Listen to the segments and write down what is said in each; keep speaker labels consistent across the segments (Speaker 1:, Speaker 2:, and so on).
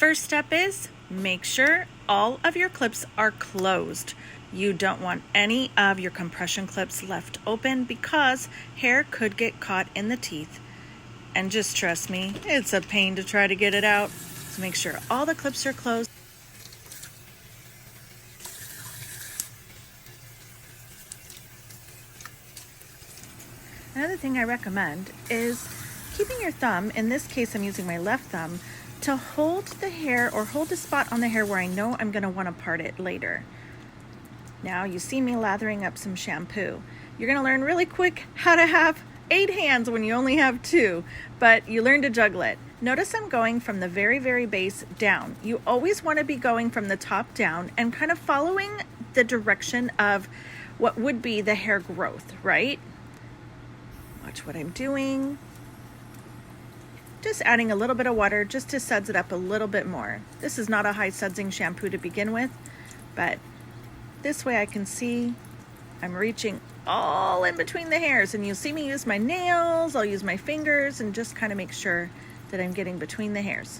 Speaker 1: first step is make sure all of your clips are closed. You don't want any of your compression clips left open because hair could get caught in the teeth. And just trust me, it's a pain to try to get it out. So make sure all the clips are closed. Another thing I recommend is keeping your thumb, in this case I'm using my left thumb, to hold the hair or hold a spot on the hair where I know I'm going to want to part it later. Now you see me lathering up some shampoo. You're going to learn really quick how to have 8 hands when you only have 2, but you learn to juggle it. Notice I'm going from the very, very base down. You always want to be going from the top down and kind of following the direction of what would be the hair growth, right? Watch what I'm doing. Just adding a little bit of water just to suds it up a little bit more. This is not a high sudsing shampoo to begin with, but this way I can see I'm reaching all in between the hairs, and you'll see me use my nails, I'll use my fingers, and just kind of make sure that I'm getting between the hairs.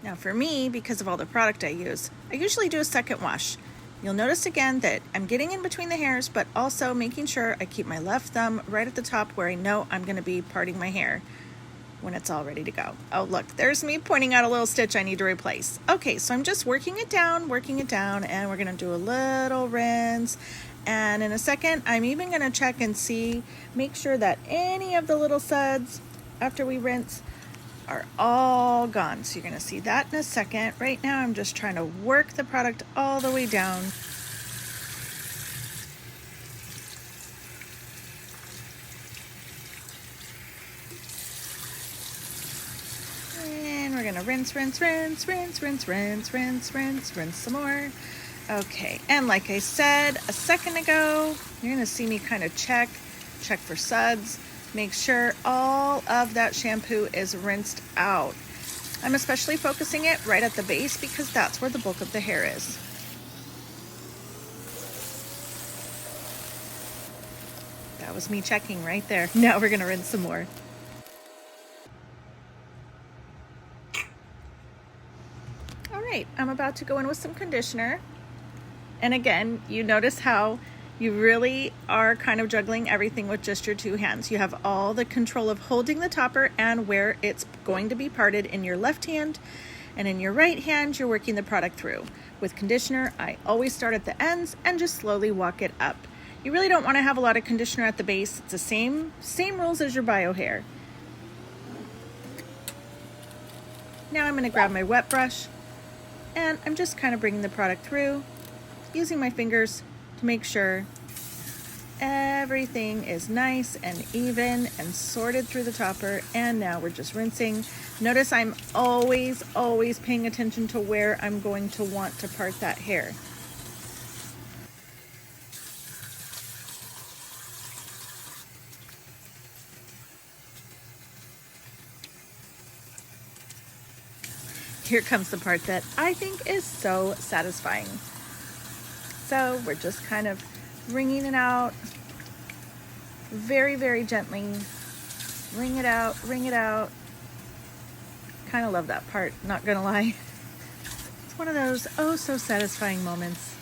Speaker 1: Now for me, because of all the product I use, I usually do a second wash. You'll notice again that I'm getting in between the hairs, but also making sure I keep my left thumb right at the top where I know I'm going to be parting my hair when it's all ready to go. Oh, look, there's me pointing out a little stitch I need to replace. Okay, so I'm just working it down, and we're going to do a little rinse. And in a second, I'm even going to check and see, make sure that any of the little suds after we rinse are all gone. So you're going to see that in a second. Right now, I'm just trying to work the product all the way down. And we're going to rinse some more. Okay, and like I said a second ago, you're going to see me kind of check for suds. Make sure all of that shampoo is rinsed out. I'm especially focusing it right at the base because that's where the bulk of the hair is. That was me checking right there. Now we're going to rinse some more. All right, I'm about to go in with some conditioner. And again, you notice how you really are kind of juggling everything with just your 2 hands. You have all the control of holding the topper and where it's going to be parted in your left hand, and in your right hand, you're working the product through. With conditioner, I always start at the ends and just slowly walk it up. You really don't want to have a lot of conditioner at the base. It's the same rules as your bio hair. Now I'm going to grab my wet brush, and I'm just kind of bringing the product through, using my fingers to make sure everything is nice and even and sorted through the topper. And now we're just rinsing. Notice I'm always paying attention to where I'm going to want to part that hair. Here comes the part that I think is so satisfying. So we're just kind of wringing it out very, very gently. Wring it out. Kind of love that part, not gonna lie. It's one of those oh so satisfying moments.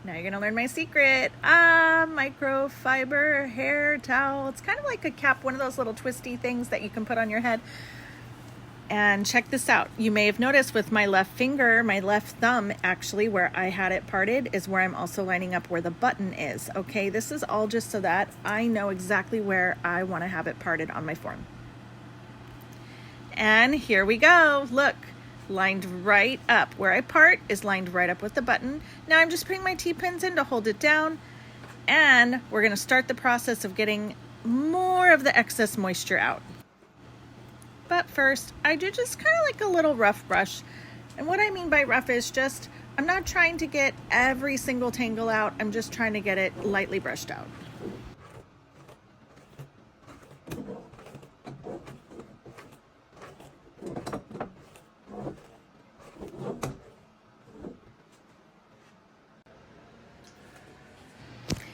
Speaker 1: Now you're gonna learn my secret. Microfiber hair towel. It's kind of like a cap, one of those little twisty things that you can put on your head. And check this out. You may have noticed with my left finger, my left thumb, actually, where I had it parted is where I'm also lining up where the button is. Okay, this is all just so that I know exactly where I want to have it parted on my form. And here we go. Look, lined right up. Where I part is lined right up with the button. Now I'm just putting my T-pins in to hold it down. And we're going to start the process of getting more of the excess moisture out. But first, I do just kind of like a little rough brush. And what I mean by rough is just, I'm not trying to get every single tangle out. I'm just trying to get it lightly brushed out.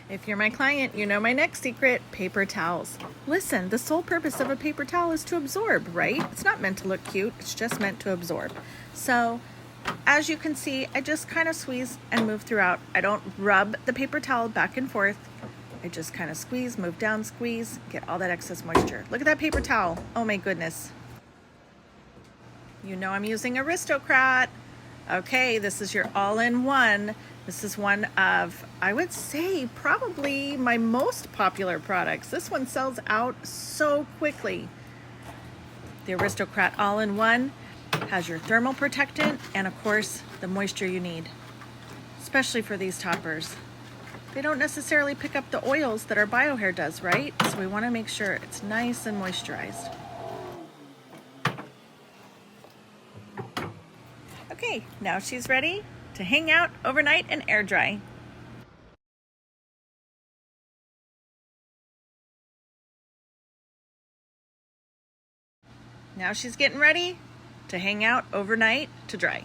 Speaker 1: If If you're my client, you know my next secret, paper towels. Listen, the sole purpose of a paper towel is to absorb, right? It's not meant to look cute, it's just meant to absorb. So, as you can see, I just kind of squeeze and move throughout. I don't rub the paper towel back and forth. I just kind of squeeze, move down, squeeze, get all that excess moisture. Look at that paper towel. Oh my goodness. You know I'm using Aristocrat. Okay, this is your all-in-one. This is one of, I would say, probably my most popular products. This one sells out so quickly. The Aristocrat all-in-one has your thermal protectant and, of course, the moisture you need, especially for these toppers. They don't necessarily pick up the oils that our BioHair does, right? So we want to make sure it's nice and moisturized. Okay, now she's ready to hang out overnight and air dry. Now she's getting ready to hang out overnight to dry.